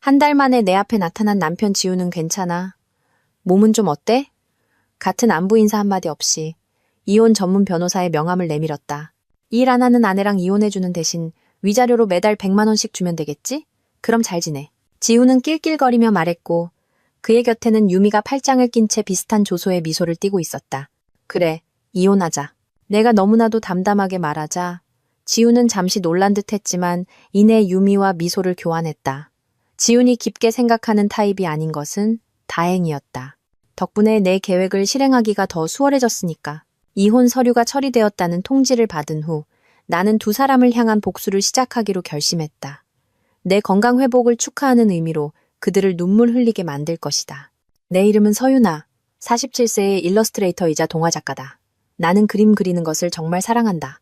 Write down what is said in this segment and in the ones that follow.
한 달 만에 내 앞에 나타난 남편 지우는 괜찮아? 몸은 좀 어때? 같은 안부 인사 한마디 없이 이혼 전문 변호사의 명함을 내밀었다. 일 안 하는 아내랑 이혼해주는 대신 위자료로 매달 100만 원씩 주면 되겠지? 그럼 잘 지내. 지우는 낄낄거리며 말했고 그의 곁에는 유미가 팔짱을 낀 채 비슷한 조소의 미소를 띠고 있었다. 그래, 이혼하자. 내가 너무나도 담담하게 말하자 지우는 잠시 놀란 듯 했지만 이내 유미와 미소를 교환했다. 지훈이 깊게 생각하는 타입이 아닌 것은 다행이었다. 덕분에 내 계획을 실행하기가 더 수월해졌으니까. 이혼 서류가 처리되었다는 통지를 받은 후 나는 두 사람을 향한 복수를 시작하기로 결심했다. 내 건강 회복을 축하하는 의미로 그들을 눈물 흘리게 만들 것이다. 내 이름은 서윤아. 47세의 일러스트레이터이자 동화작가다. 나는 그림 그리는 것을 정말 사랑한다.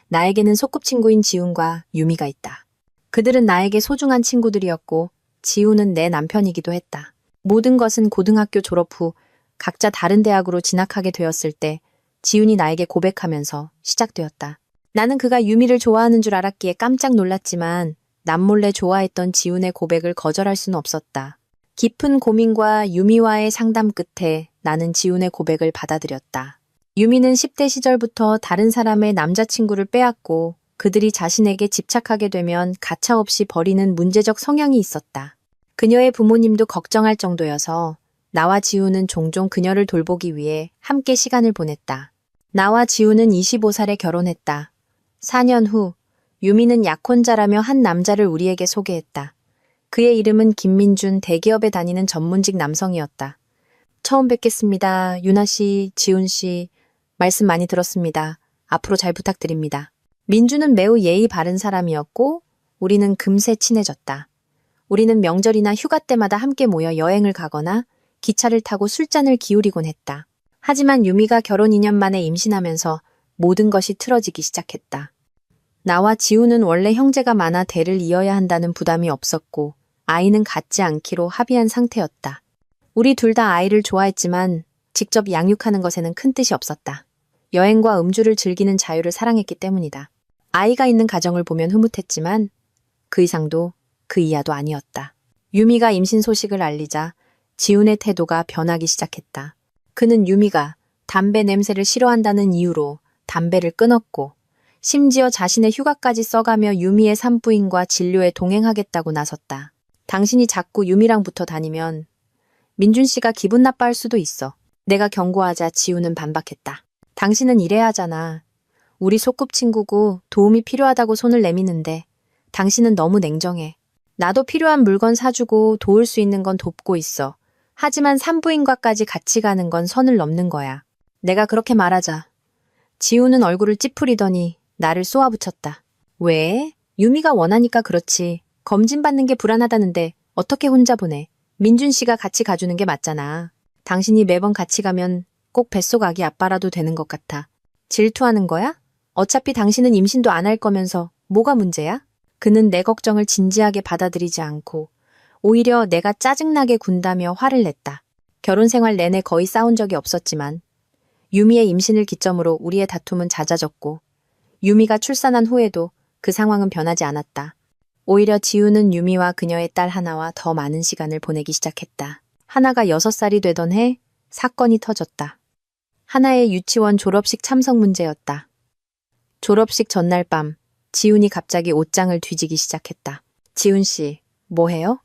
나에게는 소꿉친구인 지훈과 유미가 있다. 그들은 나에게 소중한 친구들이었고 지훈은 내 남편이기도 했다. 모든 것은 고등학교 졸업 후 각자 다른 대학으로 진학하게 되었을 때 지훈이 나에게 고백하면서 시작되었다. 나는 그가 유미를 좋아하는 줄 알았기에 깜짝 놀랐지만 남몰래 좋아했던 지훈의 고백을 거절할 수는 없었다. 깊은 고민과 유미와의 상담 끝에 나는 지훈의 고백을 받아들였다. 유미는 10대 시절부터 다른 사람의 남자친구를 빼앗고 그들이 자신에게 집착하게 되면 가차없이 버리는 문제적 성향이 있었다. 그녀의 부모님도 걱정할 정도여서 나와 지우는 종종 그녀를 돌보기 위해 함께 시간을 보냈다. 나와 지우는 25살에 결혼했다. 4년 후 유미는 약혼자라며 한 남자를 우리에게 소개했다. 그의 이름은 김민준, 대기업에 다니는 전문직 남성이었다. 처음 뵙겠습니다. 유나 씨, 지훈 씨. 말씀 많이 들었습니다. 앞으로 잘 부탁드립니다. 민주는 매우 예의 바른 사람이었고 우리는 금세 친해졌다. 우리는 명절이나 휴가 때마다 함께 모여 여행을 가거나 기차를 타고 술잔을 기울이곤 했다. 하지만 유미가 결혼 2년 만에 임신하면서 모든 것이 틀어지기 시작했다. 나와 지우는 원래 형제가 많아 대를 이어야 한다는 부담이 없었고 아이는 갖지 않기로 합의한 상태였다. 우리 둘 다 아이를 좋아했지만 직접 양육하는 것에는 큰 뜻이 없었다. 여행과 음주를 즐기는 자유를 사랑했기 때문이다. 아이가 있는 가정을 보면 흐뭇했지만 그 이상도 그 이하도 아니었다. 유미가 임신 소식을 알리자 지훈의 태도가 변하기 시작했다. 그는 유미가 담배 냄새를 싫어한다는 이유로 담배를 끊었고 심지어 자신의 휴가까지 써가며 유미의 산부인과 진료에 동행하겠다고 나섰다. 당신이 자꾸 유미랑 붙어 다니면 민준 씨가 기분 나빠할 수도 있어. 내가 경고하자 지훈은 반박했다. 당신은 이래야 하잖아. 우리 소꿉친구고 도움이 필요하다고 손을 내미는데 당신은 너무 냉정해. 나도 필요한 물건 사주고 도울 수 있는 건 돕고 있어. 하지만 산부인과까지 같이 가는 건 선을 넘는 거야. 내가 그렇게 말하자 지훈은 얼굴을 찌푸리더니 나를 쏘아붙였다. 왜? 유미가 원하니까 그렇지. 검진받는 게 불안하다는데 어떻게 혼자 보내? 민준 씨가 같이 가주는 게 맞잖아. 당신이 매번 같이 가면 꼭 뱃속 아기 아빠라도 되는 것 같아. 질투하는 거야? 어차피 당신은 임신도 안 할 거면서 뭐가 문제야? 그는 내 걱정을 진지하게 받아들이지 않고 오히려 내가 짜증나게 군다며 화를 냈다. 결혼 생활 내내 거의 싸운 적이 없었지만 유미의 임신을 기점으로 우리의 다툼은 잦아졌고 유미가 출산한 후에도 그 상황은 변하지 않았다. 오히려 지우는 유미와 그녀의 딸 하나와 더 많은 시간을 보내기 시작했다. 하나가 6살이 되던 해 사건이 터졌다. 하나의 유치원 졸업식 참석 문제였다. 졸업식 전날 밤 지훈이 갑자기 옷장을 뒤지기 시작했다. 지훈 씨, 뭐 해요?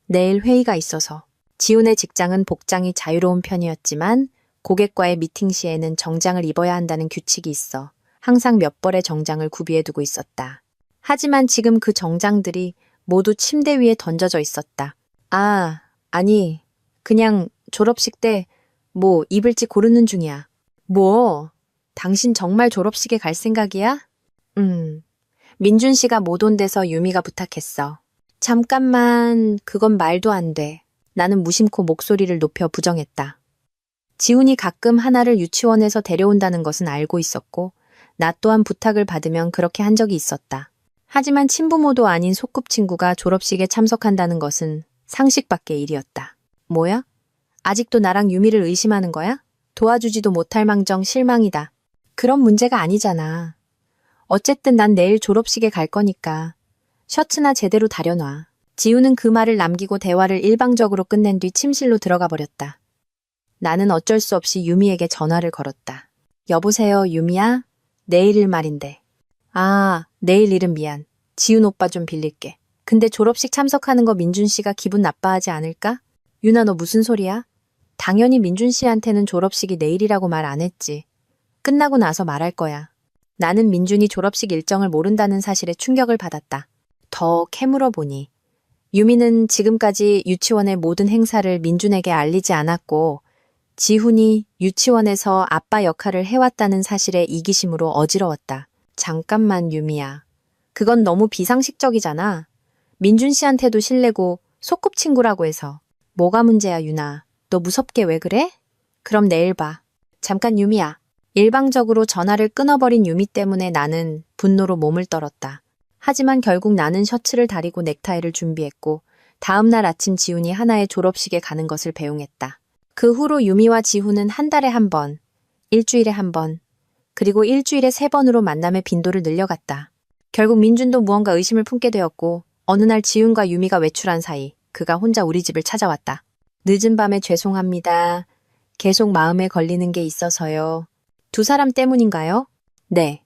내일 회의가 있어서. 지훈의 직장은 복장이 자유로운 편이었지만 고객과의 미팅 시에는 정장을 입어야 한다는 규칙이 있어 항상 몇 벌의 정장을 구비해두고 있었다. 하지만 지금 그 정장들이 모두 침대 위에 던져져 있었다. 아니, 그냥 졸업식 때 뭐 입을지 고르는 중이야. 뭐? 당신 정말 졸업식에 갈 생각이야? 민준 씨가 못 온대서 유미가 부탁했어. 잠깐만, 그건 말도 안 돼. 나는 무심코 목소리를 높여 부정했다. 지훈이 가끔 하나를 유치원에서 데려온다는 것은 알고 있었고 나 또한 부탁을 받으면 그렇게 한 적이 있었다. 하지만 친부모도 아닌 소꿉친구가 졸업식에 참석한다는 것은 상식 밖의 일이었다. 뭐야? 아직도 나랑 유미를 의심하는 거야? 도와주지도 못할 망정 실망이다. 그런 문제가 아니잖아. 어쨌든 난 내일 졸업식에 갈 거니까 셔츠나 제대로 다려놔. 지우는 그 말을 남기고 대화를 일방적으로 끝낸 뒤 침실로 들어가 버렸다. 나는 어쩔 수 없이 유미에게 전화를 걸었다. 여보세요, 유미야? 내일 일 말인데. 아, 내일 일은 미안. 지훈 오빠 좀 빌릴게. 근데 졸업식 참석하는 거 민준 씨가 기분 나빠하지 않을까? 유나, 너 무슨 소리야? 당연히 민준 씨한테는 졸업식이 내일이라고 말 안 했지. 끝나고 나서 말할 거야. 나는 민준이 졸업식 일정을 모른다는 사실에 충격을 받았다. 더 캐물어 보니 유미는 지금까지 유치원의 모든 행사를 민준에게 알리지 않았고 지훈이 유치원에서 아빠 역할을 해왔다는 사실에 이기심으로 어지러웠다. 잠깐만, 유미야. 그건 너무 비상식적이잖아. 민준 씨한테도 실례고 소꿉친구라고 해서. 뭐가 문제야, 유나. 너 무섭게 왜 그래? 그럼 내일 봐. 잠깐, 유미야. 일방적으로 전화를 끊어버린 유미 때문에 나는 분노로 몸을 떨었다. 하지만 결국 나는 셔츠를 다리고 넥타이를 준비했고 다음 날 아침 지훈이 하나의 졸업식에 가는 것을 배웅했다. 그 후로 유미와 지훈은 한 달에 한 번, 일주일에 한 번, 그리고 일주일에 3번으로 만남의 빈도를 늘려갔다. 결국 민준도 무언가 의심을 품게 되었고 어느 날 지훈과 유미가 외출한 사이 그가 혼자 우리 집을 찾아왔다. 늦은 밤에 죄송합니다. 계속 마음에 걸리는 게 있어서요. 두 사람 때문인가요? 네.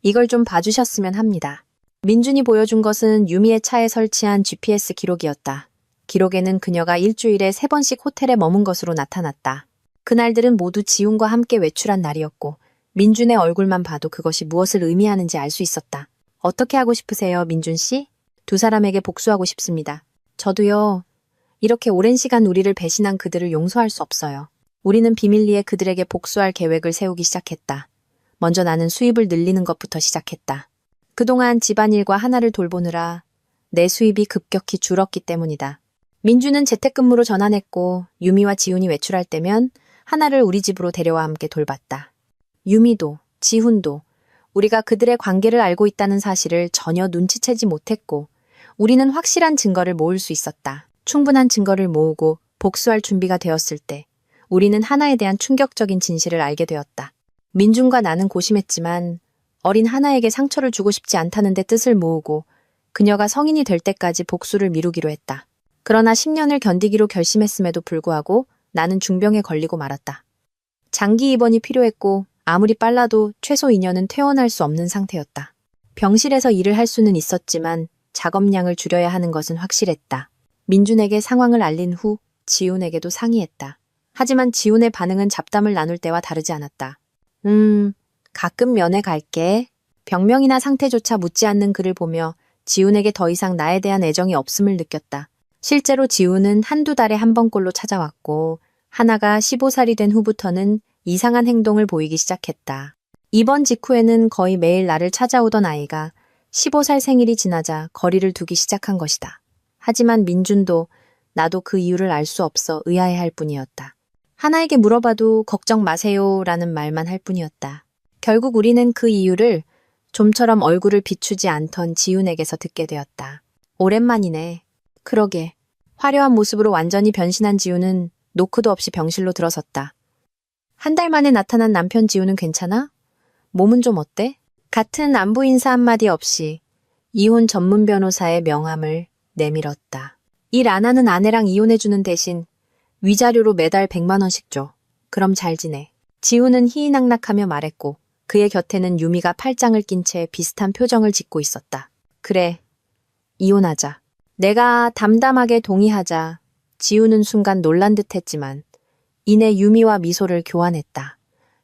이걸 좀 봐주셨으면 합니다. 민준이 보여준 것은 유미의 차에 설치한 GPS 기록이었다. 기록에는 그녀가 일주일에 3번씩 호텔에 머문 것으로 나타났다. 그날들은 모두 지훈과 함께 외출한 날이었고 민준의 얼굴만 봐도 그것이 무엇을 의미하는지 알 수 있었다. 어떻게 하고 싶으세요, 민준 씨? 두 사람에게 복수하고 싶습니다. 저도요. 이렇게 오랜 시간 우리를 배신한 그들을 용서할 수 없어요. 우리는 비밀리에 그들에게 복수할 계획을 세우기 시작했다. 먼저 나는 수입을 늘리는 것부터 시작했다. 그동안 집안일과 하나를 돌보느라 내 수입이 급격히 줄었기 때문이다. 민주는 재택근무로 전환했고 유미와 지훈이 외출할 때면 하나를 우리 집으로 데려와 함께 돌봤다. 유미도 지훈도 우리가 그들의 관계를 알고 있다는 사실을 전혀 눈치채지 못했고 우리는 확실한 증거를 모을 수 있었다. 충분한 증거를 모으고 복수할 준비가 되었을 때 우리는 하나에 대한 충격적인 진실을 알게 되었다. 민준과 나는 고심했지만 어린 하나에게 상처를 주고 싶지 않다는 데 뜻을 모으고 그녀가 성인이 될 때까지 복수를 미루기로 했다. 그러나 10년을 견디기로 결심했음에도 불구하고 나는 중병에 걸리고 말았다. 장기 입원이 필요했고 아무리 빨라도 최소 2년은 퇴원할 수 없는 상태였다. 병실에서 일을 할 수는 있었지만 작업량을 줄여야 하는 것은 확실했다. 민준에게 상황을 알린 후 지훈에게도 상의했다. 하지만 지훈의 반응은 잡담을 나눌 때와 다르지 않았다. 가끔 면회 갈게. 병명이나 상태조차 묻지 않는 그를 보며 지훈에게 더 이상 나에 대한 애정이 없음을 느꼈다. 실제로 지훈은 한두 달에 한 번꼴로 찾아왔고 하나가 15살이 된 후부터는 이상한 행동을 보이기 시작했다. 입원 직후에는 거의 매일 나를 찾아오던 아이가 15살 생일이 지나자 거리를 두기 시작한 것이다. 하지만 민준도 나도 그 이유를 알 수 없어 의아해할 뿐이었다. 하나에게 물어봐도 걱정 마세요 라는 말만 할 뿐이었다. 결국 우리는 그 이유를 좀처럼 얼굴을 비추지 않던 지훈에게서 듣게 되었다. 오랜만이네. 그러게. 화려한 모습으로 완전히 변신한 지훈은 노크도 없이 병실로 들어섰다. 한 달 만에 나타난 남편 지훈은 괜찮아? 몸은 좀 어때? 같은 안부 인사 한마디 없이 이혼 전문 변호사의 명함을 내밀었다. 일 안 하는 아내랑 이혼해주는 대신 위자료로 매달 100만 원씩 줘. 그럼 잘 지내. 지훈은 희희낙낙하며 말했고 그의 곁에는 유미가 팔짱을 낀 채 비슷한 표정을 짓고 있었다. 그래, 이혼하자. 내가 담담하게 동의하자 지훈은 순간 놀란 듯 했지만 이내 유미와 미소를 교환했다.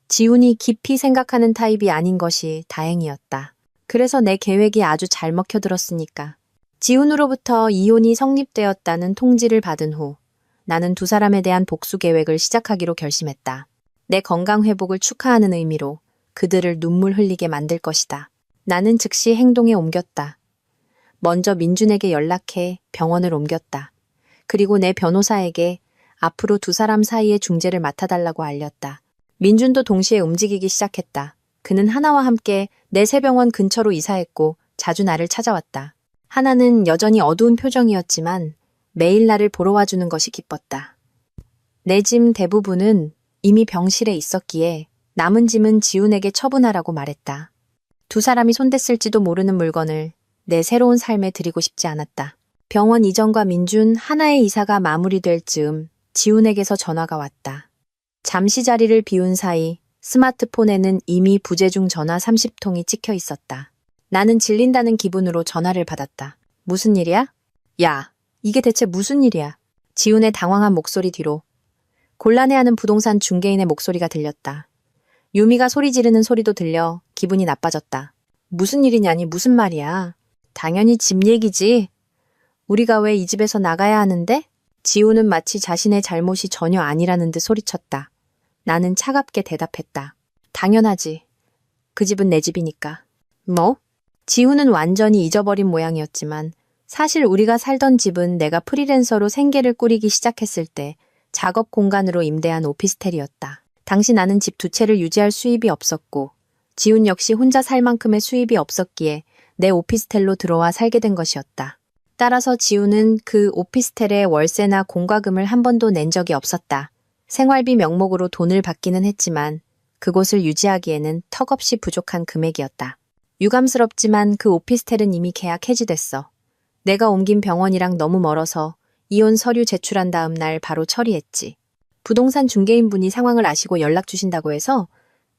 지훈이 깊이 생각하는 타입이 아닌 것이 다행이었다. 그래서 내 계획이 아주 잘 먹혀들었으니까. 지훈으로부터 이혼이 성립되었다는 통지를 받은 후 나는 두 사람에 대한 복수 계획을 시작하기로 결심했다. 내 건강 회복을 축하하는 의미로 그들을 눈물 흘리게 만들 것이다. 나는 즉시 행동에 옮겼다. 먼저 민준에게 연락해 병원을 옮겼다. 그리고 내 변호사에게 앞으로 두 사람 사이의 중재를 맡아달라고 알렸다. 민준도 동시에 움직이기 시작했다. 그는 하나와 함께 내 새병원 근처로 이사했고 자주 나를 찾아왔다. 하나는 여전히 어두운 표정이었지만 매일 나를 보러 와주는 것이 기뻤다. 내 짐 대부분은 이미 병실에 있었기에 남은 짐은 지훈에게 처분하라고 말했다. 두 사람이 손댔을지도 모르는 물건을 내 새로운 삶에 들이고 싶지 않았다. 병원 이전과 민준 하나의 이사가 마무리될 즈음 지훈에게서 전화가 왔다. 잠시 자리를 비운 사이 스마트폰에는 이미 부재중 전화 30통이 찍혀 있었다. 나는 질린다는 기분으로 전화를 받았다. 무슨 일이야? 야, 이게 대체 무슨 일이야? 지훈의 당황한 목소리 뒤로 곤란해하는 부동산 중개인의 목소리가 들렸다. 유미가 소리 지르는 소리도 들려 기분이 나빠졌다. 무슨 일이냐니 무슨 말이야? 당연히 집 얘기지. 우리가 왜 이 집에서 나가야 하는데? 지훈은 마치 자신의 잘못이 전혀 아니라는 듯 소리쳤다. 나는 차갑게 대답했다. 당연하지. 그 집은 내 집이니까. 뭐? 지훈은 완전히 잊어버린 모양이었지만 사실 우리가 살던 집은 내가 프리랜서로 생계를 꾸리기 시작했을 때 작업 공간으로 임대한 오피스텔이었다. 당시 나는 집 두 채를 유지할 수입이 없었고 지훈 역시 혼자 살 만큼의 수입이 없었기에 내 오피스텔로 들어와 살게 된 것이었다. 따라서 지훈은 그 오피스텔의 월세나 공과금을 한 번도 낸 적이 없었다. 생활비 명목으로 돈을 받기는 했지만 그곳을 유지하기에는 턱없이 부족한 금액이었다. 유감스럽지만 그 오피스텔은 이미 계약 해지됐어. 내가 옮긴 병원이랑 너무 멀어서 이혼 서류 제출한 다음 날 바로 처리했지. 부동산 중개인분이 상황을 아시고 연락 주신다고 해서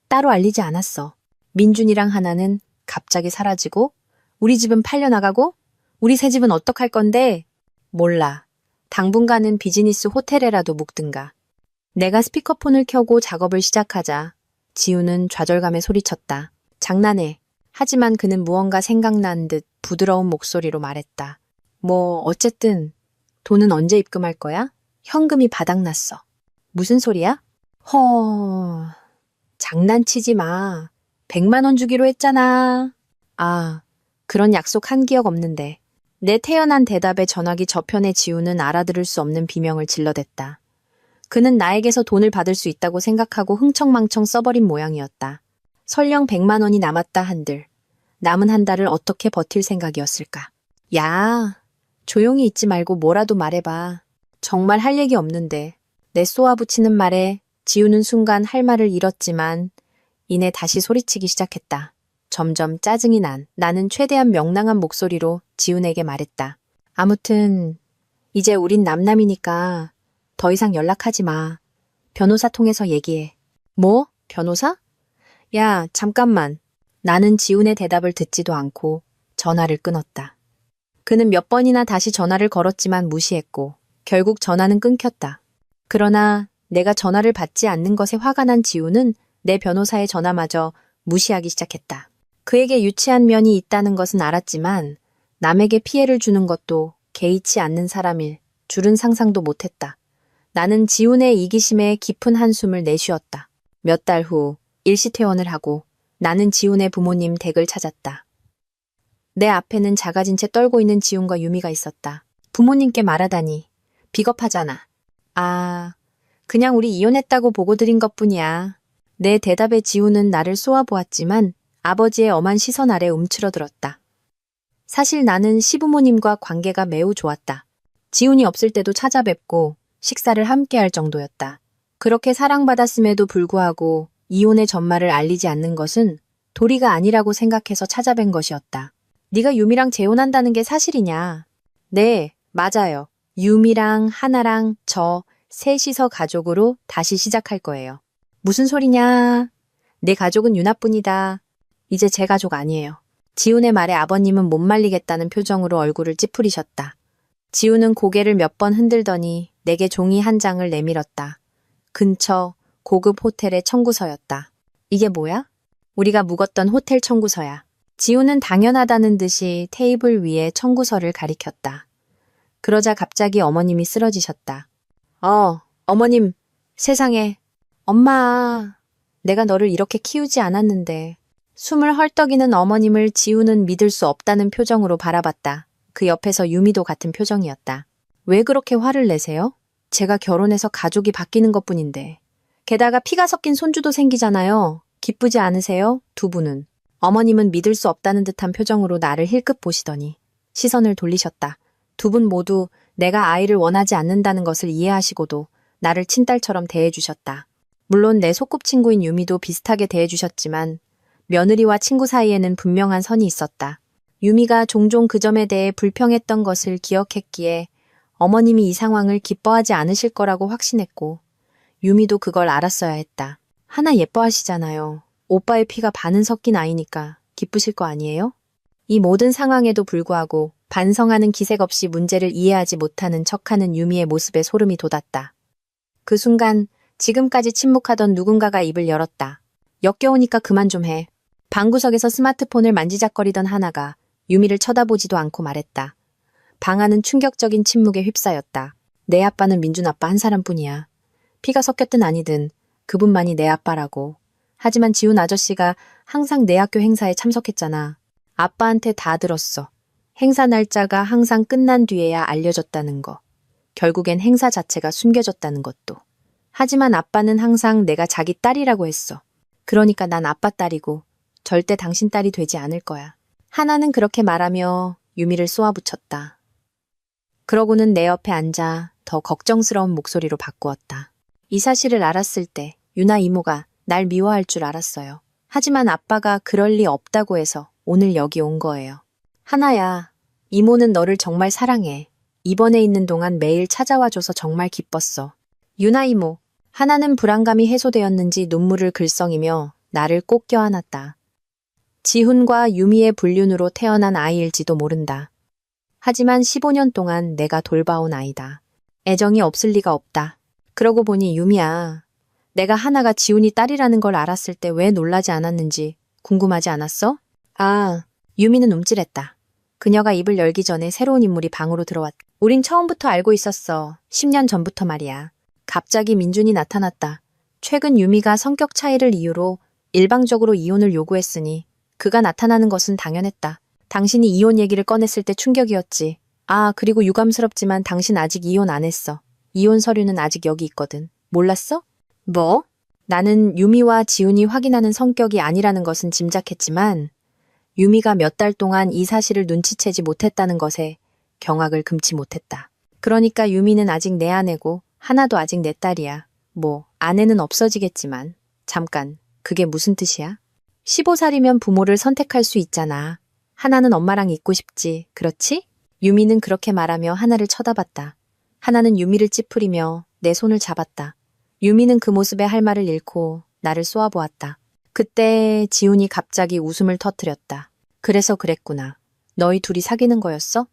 따로 알리지 않았어. 민준이랑 하나는 갑자기 사라지고 우리 집은 팔려나가고 우리 새 집은 어떡할 건데? 몰라. 당분간은 비즈니스 호텔에라도 묵든가. 내가 스피커폰을 켜고 작업을 시작하자 지훈은 좌절감에 소리쳤다. 장난해. 하지만 그는 무언가 생각난 듯 부드러운 목소리로 말했다. 뭐 어쨌든 돈은 언제 입금할 거야? 현금이 바닥났어. 무슨 소리야? 장난치지 마. 100만 원 주기로 했잖아. 아, 그런 약속 한 기억 없는데. 내 태연한 대답에 전화기 저편의 지훈은 알아들을 수 없는 비명을 질러댔다. 그는 나에게서 돈을 받을 수 있다고 생각하고 흥청망청 써버린 모양이었다. 설령 100만 원이 남았다 한들 남은 한 달을 어떻게 버틸 생각이었을까? 야, 조용히 있지 말고 뭐라도 말해봐. 정말 할 얘기 없는데. 내 쏘아붙이는 말에 지우는 순간 할 말을 잃었지만 이내 다시 소리치기 시작했다. 점점 짜증이 나는 최대한 명랑한 목소리로 지훈에게 말했다. 아무튼 이제 우린 남남이니까 더 이상 연락하지 마. 변호사 통해서 얘기해. 뭐? 변호사? 야, 잠깐만. 나는 지훈의 대답을 듣지도 않고 전화를 끊었다. 그는 몇 번이나 다시 전화를 걸었지만 무시했고 결국 전화는 끊겼다. 그러나 내가 전화를 받지 않는 것에 화가 난 지훈은 내 변호사의 전화마저 무시하기 시작했다. 그에게 유치한 면이 있다는 것은 알았지만 남에게 피해를 주는 것도 개의치 않는 사람일 줄은 상상도 못했다. 나는 지훈의 이기심에 깊은 한숨을 내쉬었다. 몇 달 후 일시퇴원을 하고 나는 지훈의 부모님 댁을 찾았다. 내 앞에는 작아진 채 떨고 있는 지훈과 유미가 있었다. 부모님께 말하다니 비겁하잖아. 아, 그냥 우리 이혼했다고 보고 드린 것뿐이야. 내 대답에 지훈은 나를 쏘아보았지만 아버지의 엄한 시선 아래 움츠러들었다. 사실 나는 시부모님과 관계가 매우 좋았다. 지훈이 없을 때도 찾아뵙고 식사를 함께 할 정도였다. 그렇게 사랑받았음에도 불구하고 이혼의 전말을 알리지 않는 것은 도리가 아니라고 생각해서 찾아뵌 것이었다. 네가 유미랑 재혼한다는 게 사실이냐? 네, 맞아요. 유미랑 하나랑 저 셋이서 가족으로 다시 시작할 거예요. 무슨 소리냐? 내 가족은 유나뿐이다. 이제 제 가족 아니에요. 지훈의 말에 아버님은 못 말리겠다는 표정으로 얼굴을 찌푸리셨다. 지훈은 고개를 몇 번 흔들더니 내게 종이 한 장을 내밀었다. 근처 고급 호텔의 청구서였다. 이게 뭐야? 우리가 묵었던 호텔 청구서야. 지훈은 당연하다는 듯이 테이블 위에 청구서를 가리켰다. 그러자 갑자기 어머님이 쓰러지셨다. 어머님, 세상에. 엄마, 내가 너를 이렇게 키우지 않았는데. 숨을 헐떡이는 어머님을 지훈은 믿을 수 없다는 표정으로 바라봤다. 그 옆에서 유미도 같은 표정이었다. 왜 그렇게 화를 내세요? 제가 결혼해서 가족이 바뀌는 것뿐인데. 게다가 피가 섞인 손주도 생기잖아요. 기쁘지 않으세요? 두 분은. 어머님은 믿을 수 없다는 듯한 표정으로 나를 힐끗 보시더니 시선을 돌리셨다. 두 분 모두 내가 아이를 원하지 않는다는 것을 이해하시고도 나를 친딸처럼 대해주셨다. 물론 내 소꿉친구인 유미도 비슷하게 대해주셨지만 며느리와 친구 사이에는 분명한 선이 있었다. 유미가 종종 그 점에 대해 불평했던 것을 기억했기에 어머님이 이 상황을 기뻐하지 않으실 거라고 확신했고 유미도 그걸 알았어야 했다. 하나 예뻐하시잖아요. 오빠의 피가 반은 섞인 아이니까 기쁘실 거 아니에요? 이 모든 상황에도 불구하고 반성하는 기색 없이 문제를 이해하지 못하는 척하는 유미의 모습에 소름이 돋았다. 그 순간 지금까지 침묵하던 누군가가 입을 열었다. 역겨우니까 그만 좀 해. 방구석에서 스마트폰을 만지작거리던 하나가 유미를 쳐다보지도 않고 말했다. 방 안은 충격적인 침묵에 휩싸였다. 내 아빠는 민준 아빠 한 사람뿐이야. 피가 섞였든 아니든 그분만이 내 아빠라고. 하지만 지훈 아저씨가 항상 내 학교 행사에 참석했잖아. 아빠한테 다 들었어. 행사 날짜가 항상 끝난 뒤에야 알려졌다는 거. 결국엔 행사 자체가 숨겨졌다는 것도. 하지만 아빠는 항상 내가 자기 딸이라고 했어. 그러니까 난 아빠 딸이고 절대 당신 딸이 되지 않을 거야. 하나는 그렇게 말하며 유미를 쏘아붙였다. 그러고는 내 옆에 앉아 더 걱정스러운 목소리로 바꾸었다. 이 사실을 알았을 때 유나 이모가 날 미워할 줄 알았어요. 하지만 아빠가 그럴 리 없다고 해서 오늘 여기 온 거예요. 하나야, 이모는 너를 정말 사랑해. 입원해 있는 동안 매일 찾아와줘서 정말 기뻤어. 유나 이모, 하나는 불안감이 해소되었는지 눈물을 글썽이며 나를 꼭 껴안았다. 지훈과 유미의 불륜으로 태어난 아이일지도 모른다. 하지만 15년 동안 내가 돌봐온 아이다. 애정이 없을 리가 없다. 그러고 보니 유미야, 내가 하나가 지훈이 딸이라는 걸 알았을 때 왜 놀라지 않았는지 궁금하지 않았어? 아, 유미는 움찔했다. 그녀가 입을 열기 전에 새로운 인물이 방으로 들어왔다. 우린 처음부터 알고 있었어. 10년 전부터 말이야. 갑자기 민준이 나타났다. 최근 유미가 성격 차이를 이유로 일방적으로 이혼을 요구했으니 그가 나타나는 것은 당연했다. 당신이 이혼 얘기를 꺼냈을 때 충격이었지. 아, 그리고 유감스럽지만 당신 아직 이혼 안 했어. 이혼 서류는 아직 여기 있거든. 몰랐어? 뭐? 나는 유미와 지훈이 확인하는 성격이 아니라는 것은 짐작했지만 유미가 몇 달 동안 이 사실을 눈치채지 못했다는 것에 경악을 금치 못했다. 그러니까 유미는 아직 내 아내고 하나도 아직 내 딸이야. 뭐 아내는 없어지겠지만 잠깐 그게 무슨 뜻이야? 15살이면 부모를 선택할 수 있잖아. 하나는 엄마랑 있고 싶지. 그렇지? 유미는 그렇게 말하며 하나를 쳐다봤다. 하나는 유미를 찌푸리며 내 손을 잡았다. 유미는 그 모습에 할 말을 잃고 나를 쏘아보았다. 그때 지훈이 갑자기 웃음을 터뜨렸다. 그래서 그랬구나. 너희 둘이 사귀는 거였어?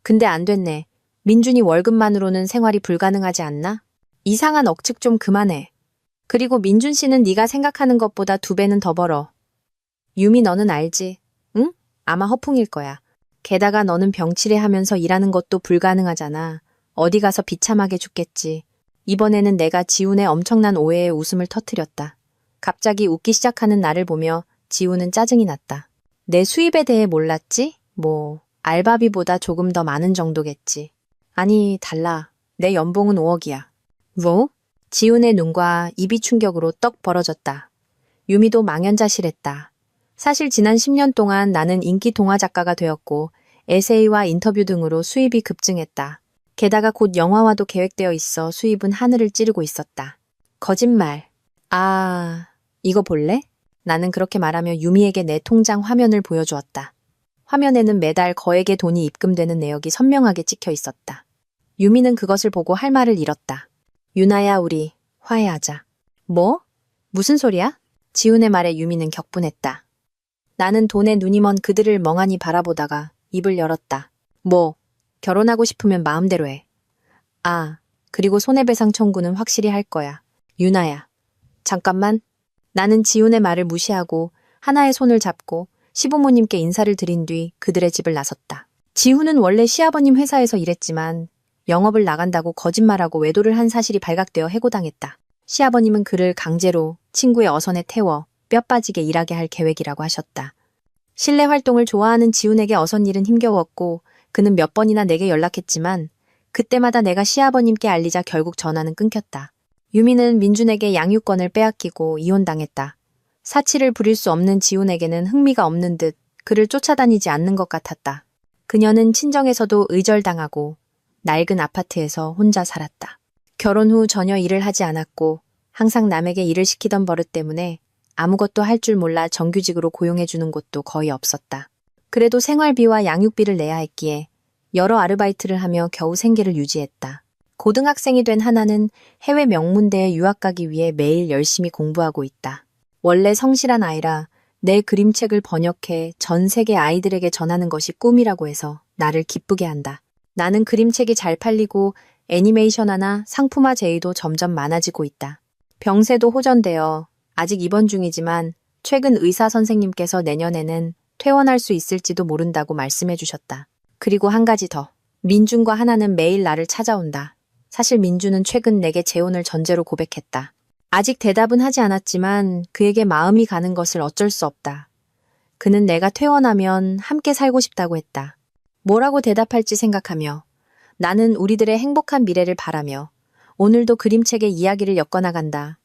근데 안 됐네. 민준이 월급만으로는 생활이 불가능하지 않나? 이상한 억측 좀 그만해. 그리고 민준 씨는 네가 생각하는 것보다 2배는 더 벌어. 유미 너는 알지? 응? 아마 허풍일 거야. 게다가 너는 병치레 하면서 일하는 것도 불가능하잖아. 어디 가서 비참하게 죽겠지. 이번에는 내가 지훈의 엄청난 오해에 웃음을 터뜨렸다. 갑자기 웃기 시작하는 나를 보며 지훈은 짜증이 났다. 내 수입에 대해 몰랐지? 뭐 알바비보다 조금 더 많은 정도겠지. 아니 달라. 내 연봉은 5억이야. 뭐? 지훈의 눈과 입이 충격으로 떡 벌어졌다. 유미도 망연자실했다. 사실 지난 10년 동안 나는 인기 동화 작가가 되었고 에세이와 인터뷰 등으로 수입이 급증했다. 게다가 곧 영화화도 계획되어 있어 수입은 하늘을 찌르고 있었다. 거짓말. 아, 이거 볼래? 나는 그렇게 말하며 유미에게 내 통장 화면을 보여주었다. 화면에는 매달 거액의 돈이 입금되는 내역이 선명하게 찍혀 있었다. 유미는 그것을 보고 할 말을 잃었다. 유나야, 우리 화해하자. 뭐? 무슨 소리야? 지훈의 말에 유미는 격분했다. 나는 돈에 눈이 먼 그들을 멍하니 바라보다가 입을 열었다. 뭐, 결혼하고 싶으면 마음대로 해. 아, 그리고 손해배상 청구는 확실히 할 거야. 유나야. 잠깐만. 나는 지훈의 말을 무시하고 하나의 손을 잡고 시부모님께 인사를 드린 뒤 그들의 집을 나섰다. 지훈은 원래 시아버님 회사에서 일했지만 영업을 나간다고 거짓말하고 외도를 한 사실이 발각되어 해고당했다. 시아버님은 그를 강제로 친구의 어선에 태워 뼈 빠지게 일하게 할 계획이라고 하셨다. 실내 활동을 좋아하는 지훈에게 어선 일은 힘겨웠고 그는 몇 번이나 내게 연락했지만 그때마다 내가 시아버님께 알리자 결국 전화는 끊겼다. 유미는 민준에게 양육권을 빼앗기고 이혼당했다. 사치를 부릴 수 없는 지훈에게는 흥미가 없는 듯 그를 쫓아다니지 않는 것 같았다. 그녀는 친정에서도 의절당하고 낡은 아파트에서 혼자 살았다. 결혼 후 전혀 일을 하지 않았고 항상 남에게 일을 시키던 버릇 때문에 아무것도 할 줄 몰라 정규직으로 고용해주는 곳도 거의 없었다. 그래도 생활비와 양육비를 내야 했기에 여러 아르바이트를 하며 겨우 생계를 유지했다. 고등학생이 된 하나는 해외 명문대에 유학 가기 위해 매일 열심히 공부하고 있다. 원래 성실한 아이라 내 그림책을 번역해 전 세계 아이들에게 전하는 것이 꿈이라고 해서 나를 기쁘게 한다. 나는 그림책이 잘 팔리고 애니메이션 하나 상품화 제의도 점점 많아지고 있다. 병세도 호전되어 아직 입원 중이지만 최근 의사 선생님께서 내년에는 퇴원할 수 있을지도 모른다고 말씀해 주셨다. 그리고 한 가지 더. 민준과 하나는 매일 나를 찾아온다. 사실 민준은 최근 내게 재혼을 전제로 고백했다. 아직 대답은 하지 않았지만 그에게 마음이 가는 것을 어쩔 수 없다. 그는 내가 퇴원하면 함께 살고 싶다고 했다. 뭐라고 대답할지 생각하며 나는 우리들의 행복한 미래를 바라며 오늘도 그림책의 이야기를 엮어나간다.